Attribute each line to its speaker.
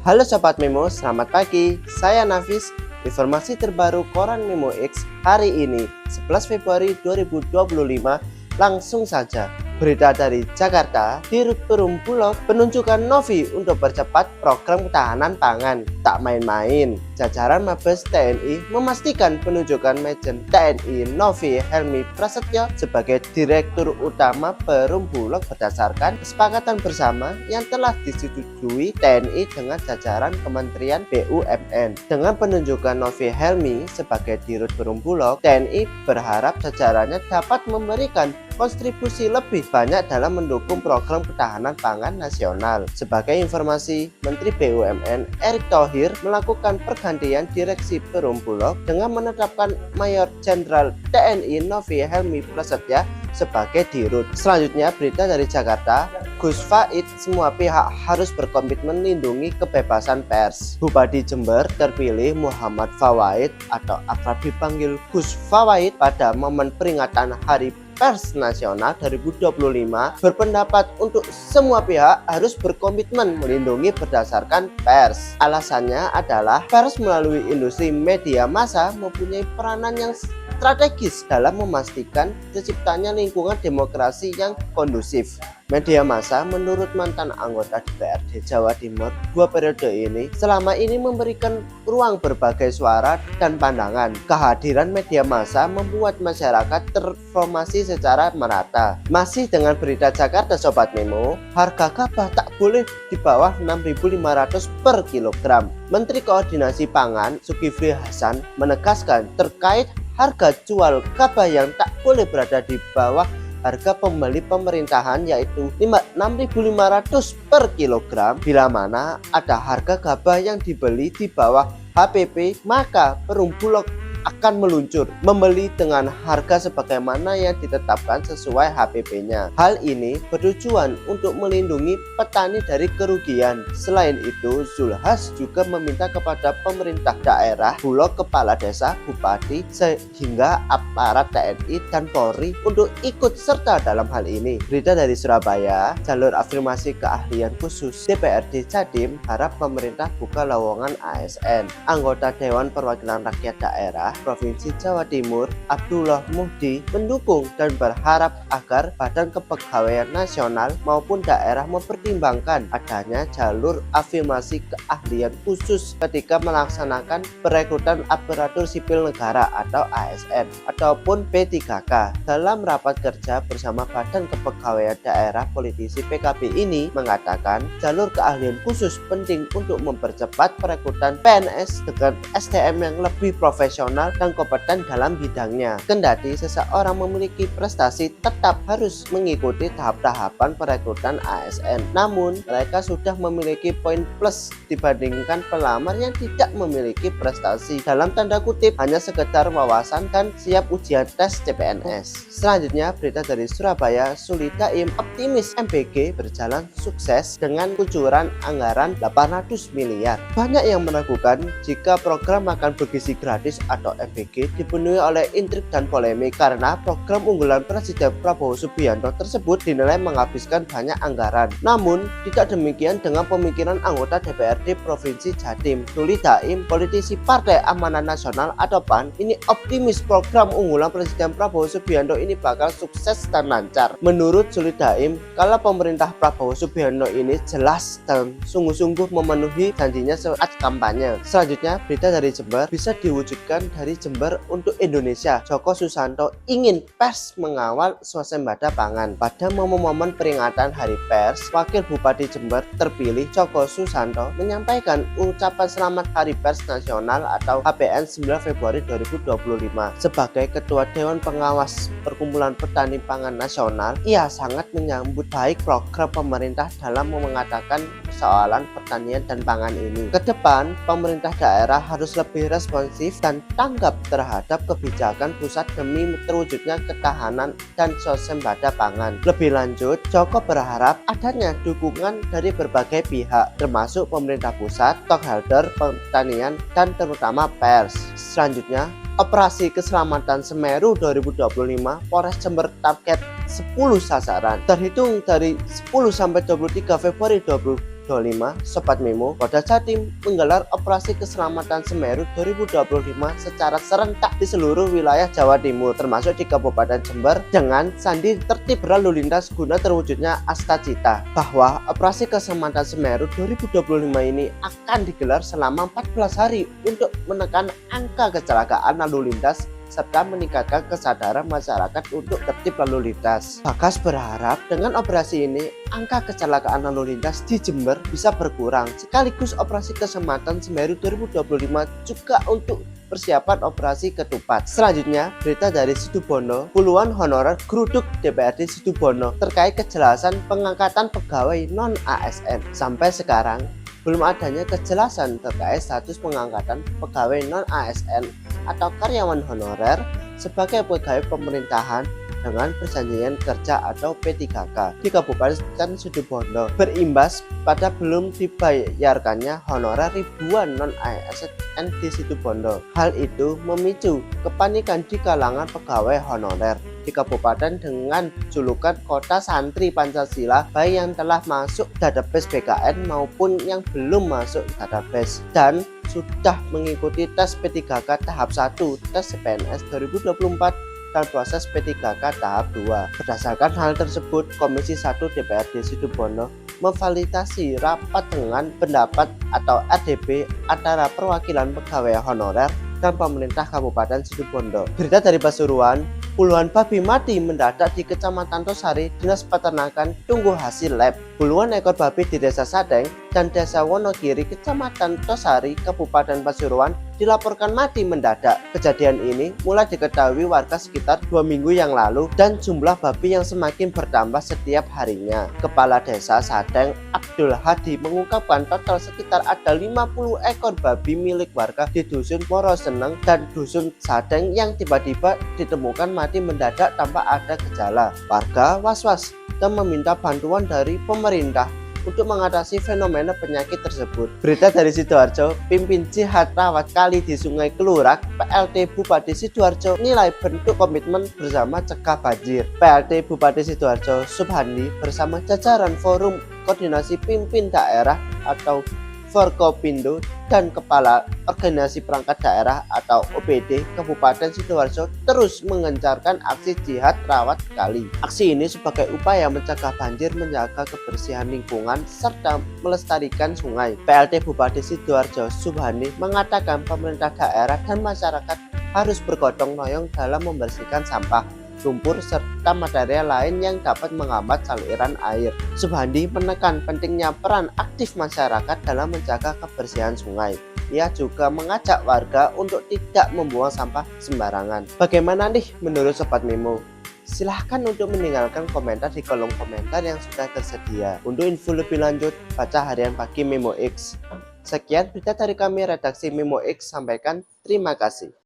Speaker 1: Halo Sobat Memo, selamat pagi. Saya Nafis. Informasi terbaru Koran Memo X hari ini, 11 Februari 2025. Langsung saja. Berita dari Jakarta, Dirut Perum Bulog penunjukan Novi untuk percepat program ketahanan pangan. Tak main-main, jajaran Mabes TNI memastikan penunjukan Majen TNI Novi Helmi Prasetyo sebagai Direktur Utama Perum Bulog berdasarkan kesepakatan bersama yang telah disetujui TNI dengan jajaran Kementerian BUMN. Dengan penunjukan Novi Helmi sebagai Dirut Perum Bulog, TNI berharap jajarannya dapat memberikan kontribusi lebih banyak dalam mendukung program ketahanan pangan nasional. Sebagai informasi, Menteri BUMN Erick Thohir melakukan pergantian direksi Perum Bulog dengan menetapkan Mayor Jenderal TNI Novi Helmi Prasetyo sebagai Dirut. Selanjutnya, berita dari Jakarta, Gus Faid, semua pihak harus berkomitmen melindungi kebebasan pers. Bupati Jember terpilih Muhammad Fawaid atau akrab dipanggil Gus Fawaid pada momen peringatan Hari Pers Nasional 2025 berpendapat untuk semua pihak harus berkomitmen melindungi berdasarkan pers. Alasannya adalah pers melalui industri media massa mempunyai peranan yang strategis dalam memastikan terciptanya lingkungan demokrasi yang kondusif. Media massa menurut mantan anggota DPRD Jawa Timur 2 periode ini selama ini memberikan ruang berbagai suara dan pandangan. Kehadiran media massa membuat masyarakat terformasi secara merata. Masih dengan berita Jakarta Sobat Memo, harga gabah tak boleh di bawah 6.500 per kilogram. Menteri Koordinasi Pangan Zulkifli Hasan menegaskan terkait harga jual gabah yang tak boleh berada di bawah harga pembeli pemerintahan yaitu 6.500 per kilogram. Bila mana ada harga gabah yang dibeli di bawah HPP, maka Perum Bulog akan meluncur membeli dengan harga sebagaimana yang ditetapkan sesuai HPP-nya. Hal ini bertujuan untuk melindungi petani dari kerugian. Selain itu, Zulhas juga meminta kepada pemerintah daerah, Bulog, kepala desa, bupati, sehingga aparat TNI dan Polri untuk ikut serta dalam hal ini. Berita dari Surabaya, jalur afirmasi keahlian khusus DPRD Jatim harap pemerintah buka lowongan ASN. Anggota Dewan Perwakilan Rakyat Daerah Provinsi Jawa Timur Abdullah Muhdi mendukung dan berharap agar Badan Kepegawaian Nasional maupun daerah mempertimbangkan adanya jalur afirmasi keahlian khusus ketika melaksanakan perekrutan aparatur sipil negara atau ASN ataupun P3K. Dalam rapat kerja bersama Badan Kepegawaian Daerah, politisi PKB ini mengatakan jalur keahlian khusus penting untuk mempercepat perekrutan PNS dengan SDM yang lebih profesional dan kompeten dalam bidangnya. Kendati seseorang memiliki prestasi, tetap harus mengikuti tahap-tahapan perekrutan ASN. Namun, mereka sudah memiliki poin plus dibandingkan pelamar yang tidak memiliki prestasi. Dalam tanda kutip, hanya sekedar wawasan dan siap ujian tes CPNS. Selanjutnya, berita dari Surabaya, Suli Daim optimis MBG berjalan sukses dengan kucuran anggaran 800 miliar. Banyak yang meragukan jika program makan bergizi gratis atau MBG dipenuhi oleh intrik dan polemik karena program unggulan Presiden Prabowo Subianto tersebut dinilai menghabiskan banyak anggaran. Namun, tidak demikian dengan pemikiran anggota DPRD Provinsi Jatim. Suli Daim, politisi Partai Amanat Nasional atau PAN, ini optimis program unggulan Presiden Prabowo Subianto ini bakal sukses dan lancar. Menurut Suli Daim, kalau pemerintah Prabowo Subianto ini jelas dan sungguh-sungguh memenuhi janjinya saat kampanye. Selanjutnya, berita dari Jember bisa diwujudkan dari Jember untuk Indonesia. Joko Susanto ingin pers mengawal swasembada pangan. Pada momen-momen peringatan Hari Pers, Wakil Bupati Jember terpilih Joko Susanto menyampaikan ucapan selamat Hari Pers Nasional atau HPN 9 Februari 2025. Sebagai Ketua Dewan Pengawas Perkumpulan Petani Pangan Nasional, ia sangat menyambut baik program pemerintah dalam mengatakan persoalan pertanian dan pangan ini. Kedepan, pemerintah daerah harus lebih responsif dan tanggap terhadap kebijakan pusat demi terwujudnya ketahanan dan swasembada pangan. Lebih lanjut, Joko berharap adanya dukungan dari berbagai pihak, termasuk pemerintah pusat, stockholder pertanian, dan terutama pers. Selanjutnya, Operasi Keselamatan Semeru 2025, Polres Jember target 10 sasaran. Terhitung dari 10 sampai 23 Februari 2025, Sobat Memo, Polda Jatim menggelar Operasi Keselamatan Semeru 2025 secara serentak di seluruh wilayah Jawa Timur, termasuk di Kabupaten Jember, dengan sandi tertib berlalu lintas guna terwujudnya Astacita, bahwa Operasi Keselamatan Semeru 2025 ini akan digelar selama 14 hari untuk menekan angka kecelakaan lalu lintas serta meningkatkan kesadaran masyarakat untuk tertib lalu lintas. Bagas berharap dengan operasi ini angka kecelakaan lalu lintas di Jember bisa berkurang, sekaligus Operasi Keselamatan Semeru 2025 juga untuk persiapan operasi ketupat. Selanjutnya, berita dari Situbondo, puluhan honorer geruduk DPRD Situbondo terkait kejelasan pengangkatan pegawai non-ASN. Sampai sekarang, belum adanya kejelasan terkait status pengangkatan pegawai non-ASN atau karyawan honorer sebagai pegawai pemerintahan dengan perjanjian kerja atau P3K di Kabupaten Situbondo, berimbas pada belum dibayarkannya honorer ribuan non-ASN di Situbondo. Hal itu memicu kepanikan di kalangan pegawai honorer di kabupaten dengan julukan Kota Santri Pancasila, baik yang telah masuk database BKN maupun yang belum masuk database dan sudah mengikuti tes P3K tahap 1, tes CPNS 2024 dan proses P3K tahap 2. Berdasarkan hal tersebut, Komisi 1 DPRD Situbondo memvalidasi rapat dengan pendapat atau RDP antara perwakilan pegawai honorer dan pemerintah Kabupaten Situbondo. Berita dari Pasuruan, puluhan babi mati mendadak di Kecamatan Tosari, Dinas Peternakan tunggu hasil lab. Puluhan ekor babi di Desa Sadeng dan Desa Wonogiri, Kecamatan Tosari, Kabupaten Pasuruan dilaporkan mati mendadak. Kejadian ini mulai diketahui warga sekitar 2 minggu yang lalu dan jumlah babi yang semakin bertambah setiap harinya. Kepala Desa Sadeng, Abdul Hadi, mengungkapkan total sekitar ada 50 ekor babi milik warga di Dusun Moroseneng dan Dusun Sadeng yang tiba-tiba ditemukan mati mendadak tanpa ada gejala. Warga was-was dan meminta bantuan dari pemerintah untuk mengatasi fenomena penyakit tersebut. Berita dari Sidoarjo, pimpin jihad rawat kali di Sungai Kelurak, PLT Bupati Sidoarjo nilai bentuk komitmen bersama cegah banjir. PLT Bupati Sidoarjo Subhandi bersama jajaran Forum Koordinasi Pimpin Daerah atau Forkopindo dan Kepala Organisasi Perangkat Daerah atau OPD Kabupaten Sidoarjo terus mengencarkan aksi jihad rawat kali. Aksi ini sebagai upaya mencegah banjir, menjaga kebersihan lingkungan, serta melestarikan sungai. PLT Bupati Sidoarjo Subhandi mengatakan pemerintah daerah dan masyarakat harus bergotong royong dalam membersihkan sampah, lumpur, serta material lain yang dapat menghambat saluran air. Subhandi menekan pentingnya peran aktif masyarakat dalam menjaga kebersihan sungai. Ia juga mengajak warga untuk tidak membuang sampah sembarangan. Bagaimana nih menurut Sobat Memo? Silahkan untuk meninggalkan komentar di kolom komentar yang sudah tersedia. Untuk info lebih lanjut, baca Harian Pagi Memo X. Sekian berita dari kami redaksi Memo X, sampaikan terima kasih.